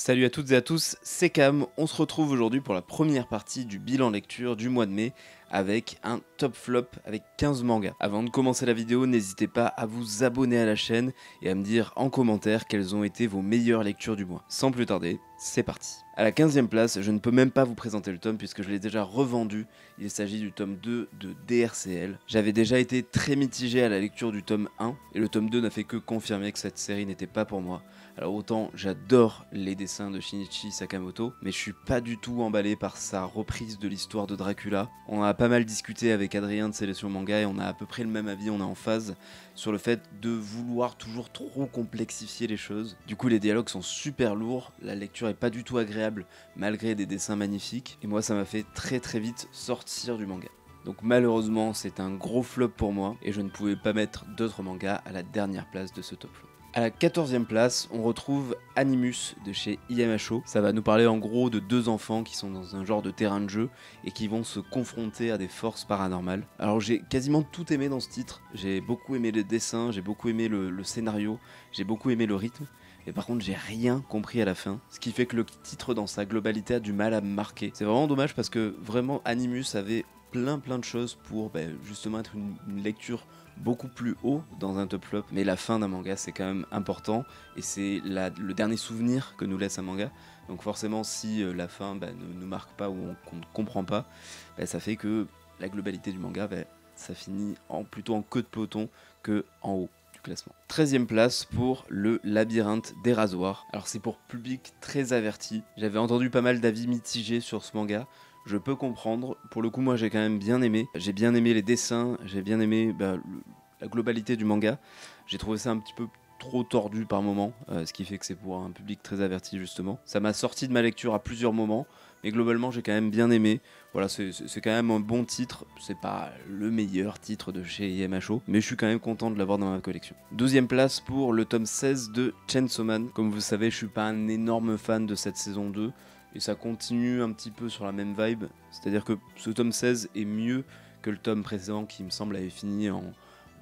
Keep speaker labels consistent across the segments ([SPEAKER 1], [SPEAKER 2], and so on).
[SPEAKER 1] Salut à toutes et à tous, c'est Cam. On se retrouve aujourd'hui pour la première partie du bilan lecture du mois de mai avec un top flop avec 15 mangas. Avant de commencer la vidéo, n'hésitez pas à vous abonner à la chaîne et à me dire en commentaire quelles ont été vos meilleures lectures du mois. Sans plus tarder, c'est parti. À la 15e place, je ne peux même pas vous présenter le tome puisque je l'ai déjà revendu. Il s'agit du tome 2 de DRCL. J'avais déjà été très mitigé à la lecture du tome 1 et le tome 2 n'a fait que confirmer que cette série n'était pas pour moi. Alors autant j'adore les dessins de Shinichi Sakamoto, mais je suis pas du tout emballé par sa reprise de l'histoire de Dracula. On a pas mal discuté avec Adrien de Sélection Manga et on a à peu près le même avis, on est en phase sur le fait de vouloir toujours trop complexifier les choses. Du coup les dialogues sont super lourds, la lecture est pas du tout agréable malgré des dessins magnifiques, et moi ça m'a fait très vite sortir du manga. Donc malheureusement c'est un gros flop pour moi et je ne pouvais pas mettre d'autres mangas à la dernière place de ce top flop. À la 14e place, on retrouve Animus de chez IMHO. Ça va nous parler en gros de deux enfants qui sont dans un genre de terrain de jeu et qui vont se confronter à des forces paranormales. Alors j'ai quasiment tout aimé dans ce titre. J'ai beaucoup aimé les dessins, j'ai beaucoup aimé le scénario, j'ai beaucoup aimé le rythme. Et par contre, j'ai rien compris à la fin, ce qui fait que le titre dans sa globalité a du mal à me marquer. C'est vraiment dommage parce que vraiment Animus avait plein de choses pour justement être une lecture beaucoup plus haut dans un top flop, mais la fin d'un manga c'est quand même important et c'est le dernier souvenir que nous laisse un manga, donc forcément si la fin ne nous marque pas ou qu'on ne comprend pas, ça fait que la globalité du manga ça finit plutôt en queue de peloton que en haut du classement. 13e place pour le Labyrinthe des Rasoirs. Alors c'est pour public très averti, j'avais entendu pas mal d'avis mitigés sur ce manga. Je peux comprendre, pour le coup moi j'ai quand même bien aimé, j'ai bien aimé les dessins, j'ai bien aimé la globalité du manga, j'ai trouvé ça un petit peu trop tordu par moments, ce qui fait que c'est pour un public très averti justement. Ça m'a sorti de ma lecture à plusieurs moments, mais globalement j'ai quand même bien aimé. Voilà, c'est quand même un bon titre, c'est pas le meilleur titre de chez IMHO, mais je suis quand même content de l'avoir dans ma collection. 12e place pour le tome 16 de Chainsaw Man. Comme vous savez, je suis pas un énorme fan de cette saison 2, et ça continue un petit peu sur la même vibe, c'est-à-dire que ce tome 16 est mieux que le tome précédent qui me semble avait fini en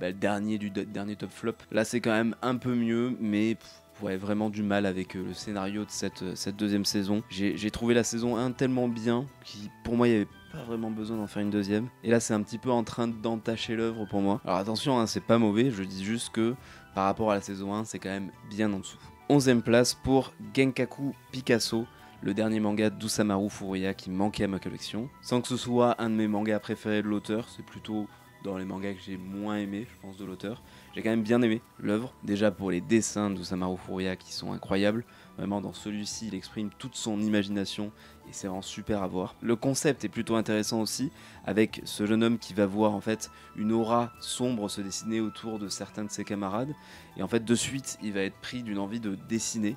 [SPEAKER 1] le dernier du dernier top flop. Là c'est quand même un peu mieux, mais vraiment du mal avec le scénario de cette deuxième saison. J'ai trouvé la saison 1 tellement bien qui pour moi il n'y avait pas vraiment besoin d'en faire une deuxième, et là c'est un petit peu en train d'entacher l'œuvre pour moi. Alors attention, hein, c'est pas mauvais, je dis juste que par rapport à la saison 1 c'est quand même bien en dessous. 11e place pour Genkaku Picasso, le dernier manga d'Usamaru Furuya qui manquait à ma collection. Sans que ce soit un de mes mangas préférés de l'auteur, c'est plutôt dans les mangas que j'ai moins aimé, je pense, de l'auteur. J'ai quand même bien aimé l'œuvre, déjà pour les dessins d'Usamaru Furuya qui sont incroyables. Vraiment, dans celui-ci, il exprime toute son imagination et c'est vraiment super à voir. Le concept est plutôt intéressant aussi, avec ce jeune homme qui va voir en fait une aura sombre se dessiner autour de certains de ses camarades, et en fait de suite il va être pris d'une envie de dessiner,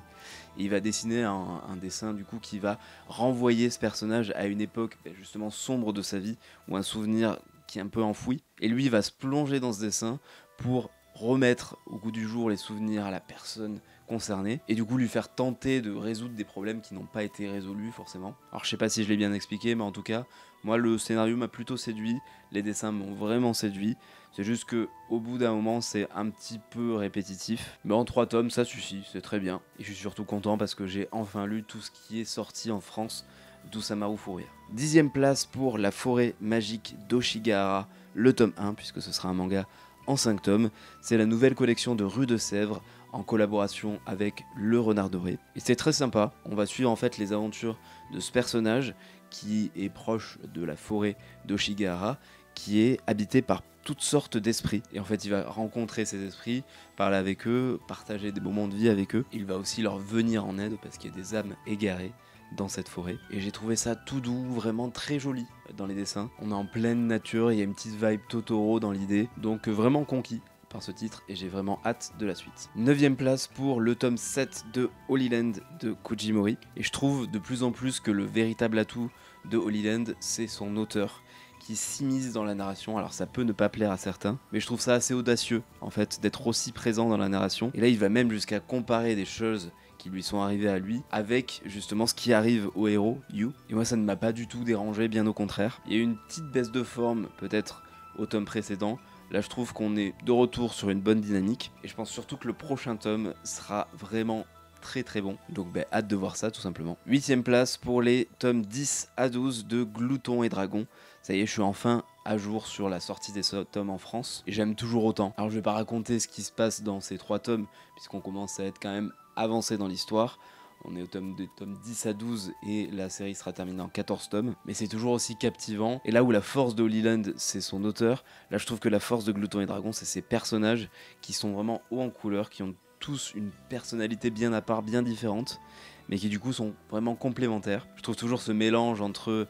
[SPEAKER 1] et il va dessiner un dessin du coup qui va renvoyer ce personnage à une époque justement sombre de sa vie, ou un souvenir qui est un peu enfoui, et lui il va se plonger dans ce dessin pour remettre au goût du jour les souvenirs à la personne concernée, et du coup lui faire tenter de résoudre des problèmes qui n'ont pas été résolus forcément. Alors je sais pas si je l'ai bien expliqué, mais en tout cas moi le scénario m'a plutôt séduit, les dessins m'ont vraiment séduit, c'est juste que au bout d'un moment c'est un petit peu répétitif, mais en 3 tomes ça suffit, c'est très bien, et je suis surtout content parce que j'ai enfin lu tout ce qui est sorti en France d'Usamaru Furuya. 10e place pour La Forêt Magique d'Oshigahara, le tome 1, puisque ce sera un manga en 5 tomes. C'est la nouvelle collection de Rue de Sèvres en collaboration avec Le Renard Doré. Et c'est très sympa, on va suivre en fait les aventures de ce personnage qui est proche de la forêt d'Oshigahara, qui est habité par toutes sortes d'esprits. Et en fait, il va rencontrer ces esprits, parler avec eux, partager des moments de vie avec eux. Il va aussi leur venir en aide parce qu'il y a des âmes égarées dans cette forêt, et j'ai trouvé ça tout doux, vraiment très joli dans les dessins. On est en pleine nature, il y a une petite vibe Totoro dans l'idée, donc vraiment conquis par ce titre et j'ai vraiment hâte de la suite. 9e place pour le tome 7 de Holy Land de Kojimori, et je trouve de plus en plus que le véritable atout de Holy Land c'est son auteur qui s'immisce dans la narration. Alors ça peut ne pas plaire à certains, mais je trouve ça assez audacieux en fait d'être aussi présent dans la narration, et là il va même jusqu'à comparer des choses qui lui sont arrivés à lui avec justement ce qui arrive au héros, Yu. Et moi ça ne m'a pas du tout dérangé, bien au contraire. Il y a eu une petite baisse de forme peut-être au tome précédent. Là je trouve qu'on est de retour sur une bonne dynamique, et je pense surtout que le prochain tome sera vraiment très très bon. Donc hâte de voir ça tout simplement. 8ème place pour les tomes 10 à 12 de Glouton et Dragon. Ça y est, je suis enfin à jour sur la sortie des tomes en France et j'aime toujours autant. Alors je vais pas raconter ce qui se passe dans ces 3 tomes puisqu'on commence à être quand même avancé dans l'histoire. On est au tome 10 à 12 et la série sera terminée en 14 tomes. Mais c'est toujours aussi captivant. Et là où la force de Holy Land, c'est son auteur, là je trouve que la force de Glouton et Dragon, c'est ses personnages qui sont vraiment hauts en couleur, qui ont tous une personnalité bien à part, bien différente, mais qui du coup sont vraiment complémentaires. Je trouve toujours ce mélange entre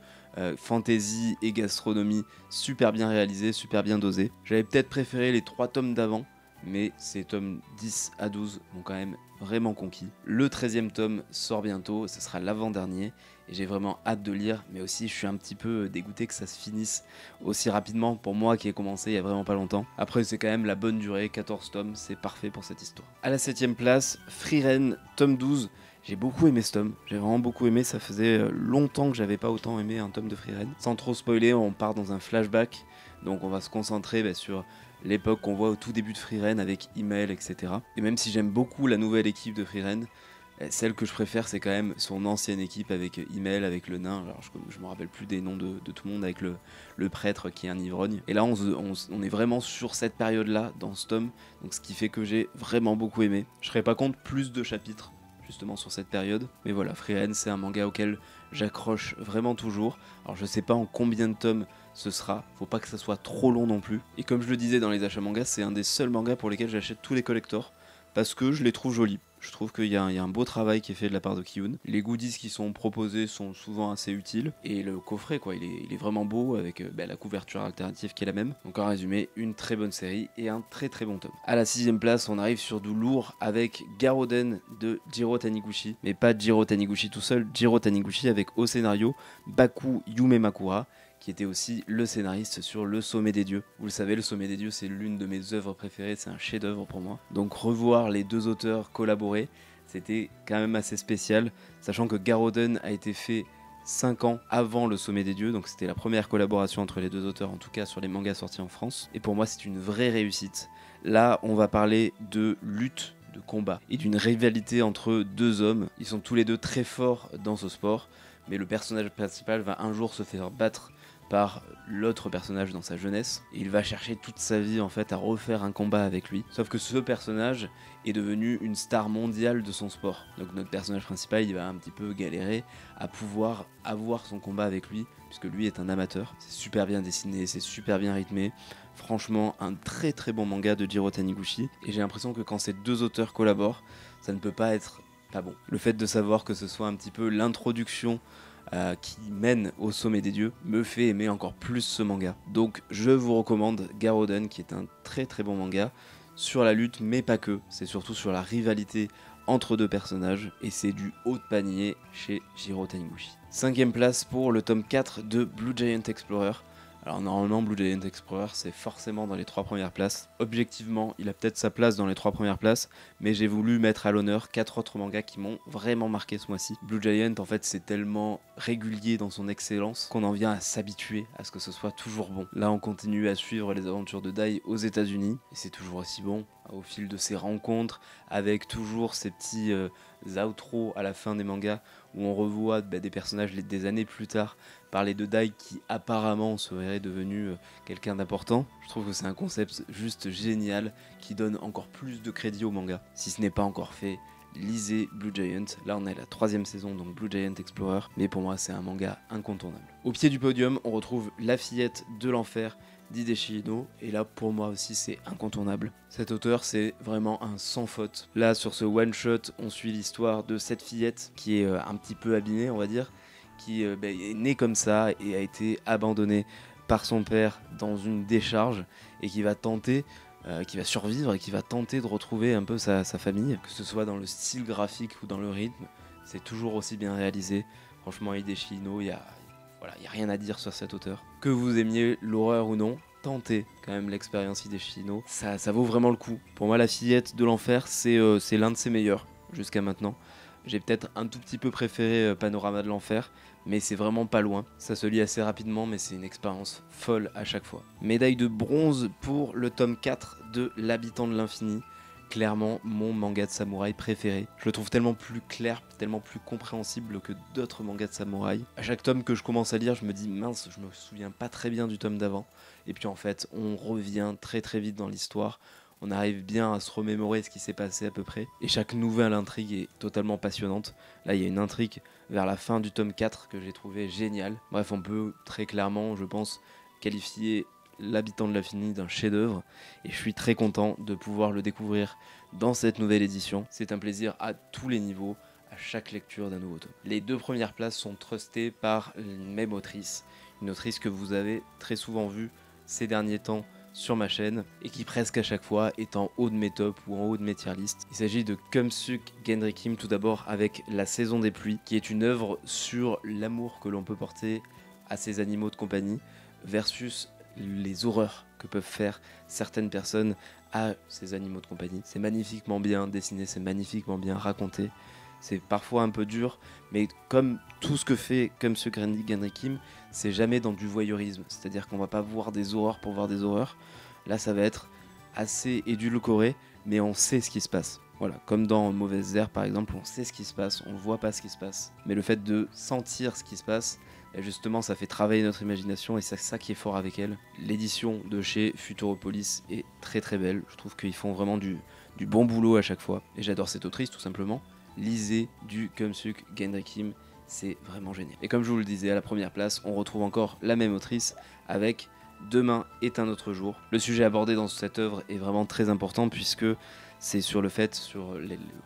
[SPEAKER 1] fantasy et gastronomie super bien réalisé, super bien dosé. J'avais peut-être préféré les 3 tomes d'avant, mais ces tomes 10 à 12 m'ont quand même vraiment conquis. Le 13e tome sort bientôt, ce sera l'avant-dernier, et j'ai vraiment hâte de lire, mais aussi je suis un petit peu dégoûté que ça se finisse aussi rapidement pour moi qui ai commencé il y a vraiment pas longtemps. Après c'est quand même la bonne durée, 14 tomes, c'est parfait pour cette histoire. À la 7ème place, Frieren, tome 12. J'ai beaucoup aimé ce tome, j'ai vraiment beaucoup aimé, ça faisait longtemps que j'avais pas autant aimé un tome de Frieren. Sans trop spoiler, on part dans un flashback, donc on va se concentrer sur l'époque qu'on voit au tout début de Frieren avec Email, etc. Et même si j'aime beaucoup la nouvelle équipe de Frieren, celle que je préfère c'est quand même son ancienne équipe avec Email, avec le nain, alors je me rappelle plus des noms de tout le monde, avec le prêtre qui est un ivrogne. Et là on est vraiment sur cette période là dans ce tome, donc ce qui fait que j'ai vraiment beaucoup aimé. Je serais pas contre plus de chapitres justement sur cette période, mais voilà, Frieren c'est un manga auquel j'accroche vraiment toujours. Alors je sais pas en combien de tomes ce sera, faut pas que ça soit trop long non plus. Et comme je le disais dans les achats mangas, c'est un des seuls mangas pour lesquels j'achète tous les collectors, parce que je les trouve jolis. Je trouve qu'il y a un beau travail qui est fait de la part de Kiyun. Les goodies qui sont proposés sont souvent assez utiles. Et le coffret, quoi, il est vraiment beau avec la couverture alternative qui est la même. Donc en résumé, une très bonne série et un très très bon tome. À la 6ème place, on arrive sur du lourd avec Garoden de Jiro Taniguchi. Mais pas Jiro Taniguchi tout seul, Jiro Taniguchi avec au scénario Baku Yumemakura, qui était aussi le scénariste sur Le Sommet des Dieux. Vous le savez, Le Sommet des Dieux, c'est l'une de mes œuvres préférées, c'est un chef-d'œuvre pour moi. Donc revoir les deux auteurs collaborer, c'était quand même assez spécial, sachant que Garoden a été fait 5 ans avant Le Sommet des Dieux, donc c'était la première collaboration entre les deux auteurs, en tout cas sur les mangas sortis en France. Et pour moi, c'est une vraie réussite. Là, on va parler de lutte, de combat, et d'une rivalité entre deux hommes. Ils sont tous les deux très forts dans ce sport, mais le personnage principal va un jour se faire battre par l'autre personnage dans sa jeunesse, et il va chercher toute sa vie en fait à refaire un combat avec lui. Sauf que ce personnage est devenu une star mondiale de son sport. Donc notre personnage principal, il va un petit peu galérer à pouvoir avoir son combat avec lui, puisque lui est un amateur. C'est super bien dessiné, c'est super bien rythmé. Franchement, un très très bon manga de Jiro Taniguchi, et j'ai l'impression que quand ces deux auteurs collaborent, ça ne peut pas être pas bon. Le fait de savoir que ce soit un petit peu l'introduction qui mène au sommet des dieux me fait aimer encore plus ce manga. Donc je vous recommande Garoden, qui est un très très bon manga sur la lutte, mais pas que. C'est surtout sur la rivalité entre deux personnages, et c'est du haut de panier chez Jiro Taniguchi. 5ème place pour le tome 4 de Blue Giant Explorer. Alors normalement Blue Giant Explorer c'est forcément dans les 3 premières places. Objectivement il a peut-être sa place dans les 3 premières places, mais j'ai voulu mettre à l'honneur 4 autres mangas qui m'ont vraiment marqué ce mois-ci. Blue Giant en fait c'est tellement régulier dans son excellence qu'on en vient à s'habituer à ce que ce soit toujours bon. Là on continue à suivre les aventures de Dai aux États-Unis et c'est toujours aussi bon au fil de ses rencontres, avec toujours ces petits outros à la fin des mangas où on revoit des personnages des années plus tard parler de Dai qui apparemment serait devenu quelqu'un d'important. Je trouve que c'est un concept juste génial qui donne encore plus de crédit au manga. Si ce n'est pas encore fait, lisez Blue Giant. Là on est à la 3ème saison, donc Blue Giant Explorer, mais pour moi c'est un manga incontournable. Au pied du podium, on retrouve La Fillette de l'Enfer d'Hideshi Ino, et là pour moi aussi c'est incontournable. Cet auteur c'est vraiment un sans faute. Là sur ce one shot on suit l'histoire de cette fillette qui est un petit peu abîmée on va dire, qui est née comme ça et a été abandonnée par son père dans une décharge, et qui va tenter qui va survivre et qui va tenter de retrouver un peu sa famille, que ce soit dans le style graphique ou dans le rythme, c'est toujours aussi bien réalisé. Franchement Hideshi Ino, il y a rien à dire sur cet auteur. Que vous aimiez l'horreur ou non, tentez quand même l'expérience Hideshi Ino, ça vaut vraiment le coup. Pour moi La Fillette de l'Enfer c'est l'un de ses meilleurs jusqu'à maintenant. J'ai peut-être un tout petit peu préféré Panorama de l'Enfer, mais c'est vraiment pas loin. Ça se lit assez rapidement, mais c'est une expérience folle à chaque fois. Médaille de bronze pour le tome 4 de L'Habitant de l'Infini. clairement mon manga de samouraï préféré. Je le trouve tellement plus clair, tellement plus compréhensible que d'autres mangas de samouraï. À chaque tome que je commence à lire, je me dis mince, je me souviens pas très bien du tome d'avant. Et puis en fait, on revient très très vite dans l'histoire. On arrive bien à se remémorer ce qui s'est passé à peu près. Et chaque nouvelle intrigue est totalement passionnante. Là, il y a une intrigue vers la fin du tome 4 que j'ai trouvé géniale. Bref, on peut très clairement, je pense, qualifier L'Habitant de l'Infini d'un chef-d'œuvre. Et je suis très content de pouvoir le découvrir dans cette nouvelle édition. C'est un plaisir à tous les niveaux, à chaque lecture d'un nouveau tome. Les 2 premières places sont trustées par une même autrice. Une autrice que vous avez très souvent vue ces derniers temps sur ma chaîne et qui presque à chaque fois est en haut de mes tops ou en haut de mes tier list. Il s'agit de Kumsuk Gendrikim, tout d'abord avec La Saison des Pluies, qui est une œuvre sur l'amour que l'on peut porter à ses animaux de compagnie versus les horreurs que peuvent faire certaines personnes à ces animaux de compagnie. C'est magnifiquement bien dessiné, c'est magnifiquement bien raconté. C'est parfois un peu dur, mais comme tout ce que fait Kumsuk Gendrikim, c'est jamais dans du voyeurisme. C'est-à-dire qu'on va pas voir des horreurs pour voir des horreurs. Là, ça va être assez édulcoré, mais on sait ce qui se passe. Voilà, comme dans Mauvaises Herbes par exemple, on sait ce qui se passe, on voit pas ce qui se passe. Mais le fait de sentir ce qui se passe, justement, ça fait travailler notre imagination et c'est ça qui est fort avec elle. L'édition de chez Futuropolis est très très belle. Je trouve qu'ils font vraiment du bon boulot à chaque fois. Et j'adore cette autrice tout simplement. Lisez du Kumsuk Gendrikim, c'est vraiment génial. Et comme je vous le disais, à la première place, on retrouve encore la même autrice avec Demain est un autre jour. Le sujet abordé dans cette œuvre est vraiment très important puisque c'est sur le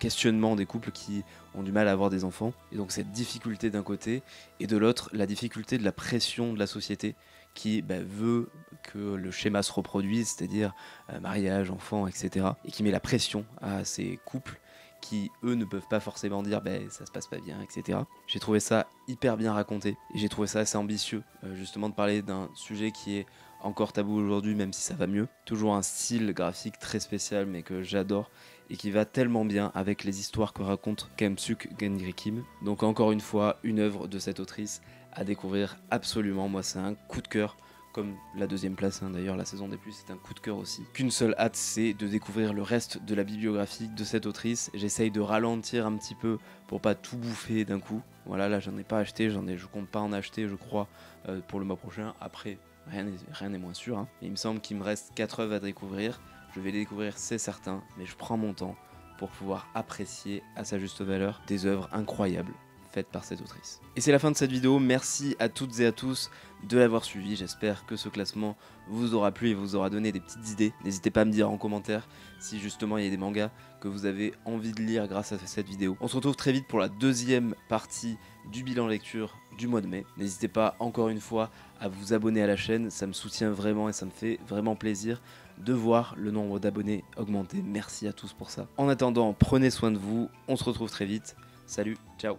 [SPEAKER 1] questionnement des couples qui ont du mal à avoir des enfants. Et donc cette difficulté d'un côté, et de l'autre, la difficulté de la pression de la société qui veut que le schéma se reproduise, c'est-à-dire mariage, enfant, etc. Et qui met la pression à ces couples qui, eux, ne peuvent pas forcément dire ça se passe pas bien, etc. J'ai trouvé ça hyper bien raconté, et j'ai trouvé ça assez ambitieux, justement de parler d'un sujet qui est encore tabou aujourd'hui, même si ça va mieux. Toujours un style graphique très spécial, mais que j'adore, et qui va tellement bien avec les histoires que raconte Kumsuk Gendrikim. Donc encore une fois, une œuvre de cette autrice à découvrir absolument. Moi, c'est un coup de cœur. Comme la 2e place, d'ailleurs, La Saison des Pluies, c'est un coup de cœur aussi. Qu'une seule hâte, c'est de découvrir le reste de la bibliographie de cette autrice. J'essaye de ralentir un petit peu pour pas tout bouffer d'un coup. Voilà, là, j'en ai pas acheté, je compte pas en acheter, je crois, pour le mois prochain. Après, rien n'est moins sûr. Mais il me semble qu'il me reste 4 œuvres à découvrir. Je vais les découvrir, c'est certain, mais je prends mon temps pour pouvoir apprécier à sa juste valeur des œuvres incroyables faite par cette autrice. Et c'est la fin de cette vidéo, merci à toutes et à tous de l'avoir suivi, j'espère que ce classement vous aura plu et vous aura donné des petites idées. N'hésitez pas à me dire en commentaire si justement il y a des mangas que vous avez envie de lire grâce à cette vidéo. On se retrouve très vite pour la 2e partie du bilan lecture du mois de mai. N'hésitez pas encore une fois à vous abonner à la chaîne, ça me soutient vraiment et ça me fait vraiment plaisir de voir le nombre d'abonnés augmenter. Merci à tous pour ça. En attendant, prenez soin de vous, on se retrouve très vite. Salut, ciao.